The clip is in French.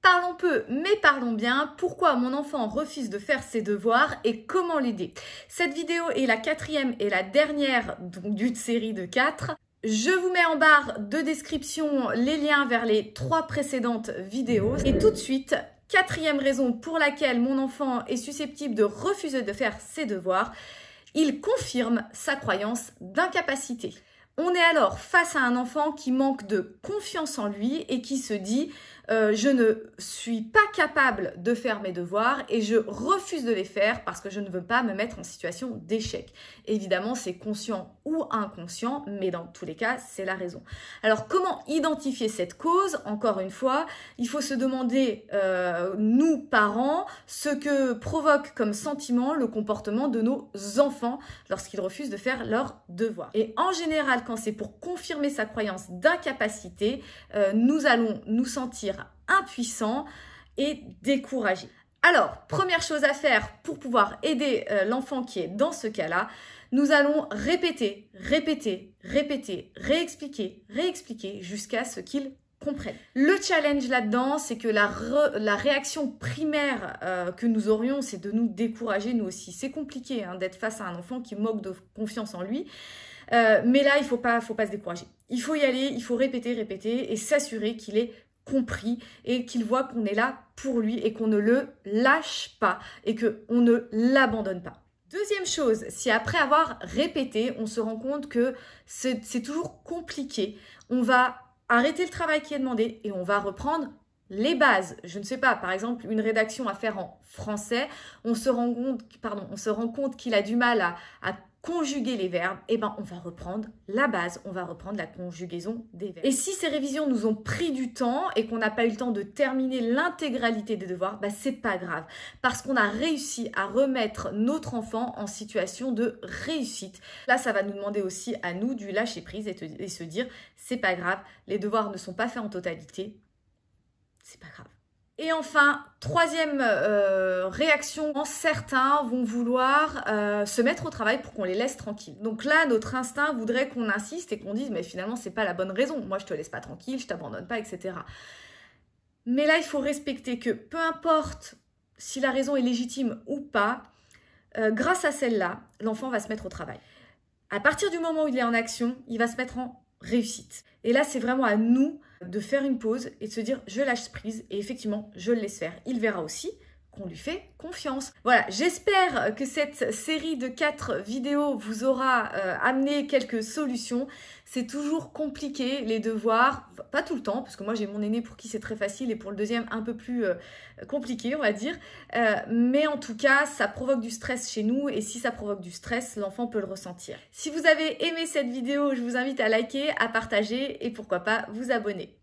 Parlons peu, mais parlons bien. Pourquoi mon enfant refuse de faire ses devoirs et comment l'aider? Cette vidéo est la quatrième et la dernière d'une série de 4. Je vous mets en barre de description les liens vers les 3 précédentes vidéos. Et tout de suite, quatrième raison pour laquelle mon enfant est susceptible de refuser de faire ses devoirs, il confirme sa croyance d'incapacité. On est alors face à un enfant qui manque de confiance en lui et qui se dit je ne suis pas capable de faire mes devoirs et je refuse de les faire parce que je ne veux pas me mettre en situation d'échec. Évidemment, c'est conscient ou inconscient, mais dans tous les cas, c'est la raison. Alors, comment identifier cette cause? Encore une fois, il faut se demander, nous, parents, ce que provoque comme sentiment le comportement de nos enfants lorsqu'ils refusent de faire leurs devoirs. Et en général, quand c'est pour confirmer sa croyance d'incapacité, nous allons nous sentir impuissants et découragés. Alors, première chose à faire pour pouvoir aider l'enfant qui est dans ce cas-là, nous allons répéter, réexpliquer jusqu'à ce qu'il comprenne. Le challenge là-dedans, c'est que la réaction primaire que nous aurions, c'est de nous décourager nous aussi. C'est compliqué d'être face à un enfant qui manque de confiance en lui. Mais là, il faut pas se décourager. Il faut y aller, il faut répéter et s'assurer qu'il est compris et qu'il voit qu'on est là pour lui et qu'on ne le lâche pas et qu'on ne l'abandonne pas. Deuxième chose, si après avoir répété, on se rend compte que c'est toujours compliqué, on va arrêter le travail qui est demandé et on va reprendre les bases. Je ne sais pas, par exemple, une rédaction à faire en français, on se rend compte qu'il a du mal à conjuguer les verbes, et ben on va reprendre la base, on va reprendre la conjugaison des verbes. Et si ces révisions nous ont pris du temps et qu'on n'a pas eu le temps de terminer l'intégralité des devoirs, c'est pas grave, parce qu'on a réussi à remettre notre enfant en situation de réussite. Là, ça va nous demander aussi à nous du lâcher prise et se dire, c'est pas grave, les devoirs ne sont pas faits en totalité, c'est pas grave. Et enfin, troisième réaction, certains vont vouloir se mettre au travail pour qu'on les laisse tranquilles. Donc là, notre instinct voudrait qu'on insiste et qu'on dise « mais finalement, c'est pas la bonne raison. Moi, je te laisse pas tranquille, je t'abandonne pas, etc. » Mais là, il faut respecter que peu importe si la raison est légitime ou pas, grâce à celle-là, l'enfant va se mettre au travail. À partir du moment où il est en action, il va se mettre en réussite. Et là, c'est vraiment à nous de faire une pause et de se dire je lâche prise et effectivement je le laisse faire. Il verra aussi qu'on lui fait confiance. Voilà, j'espère que cette série de 4 vidéos vous aura amené quelques solutions. C'est toujours compliqué les devoirs, pas tout le temps, parce que moi j'ai mon aîné pour qui c'est très facile et pour le deuxième un peu plus compliqué, on va dire. Mais en tout cas, ça provoque du stress chez nous et si ça provoque du stress, l'enfant peut le ressentir. Si vous avez aimé cette vidéo, je vous invite à liker, à partager et pourquoi pas vous abonner.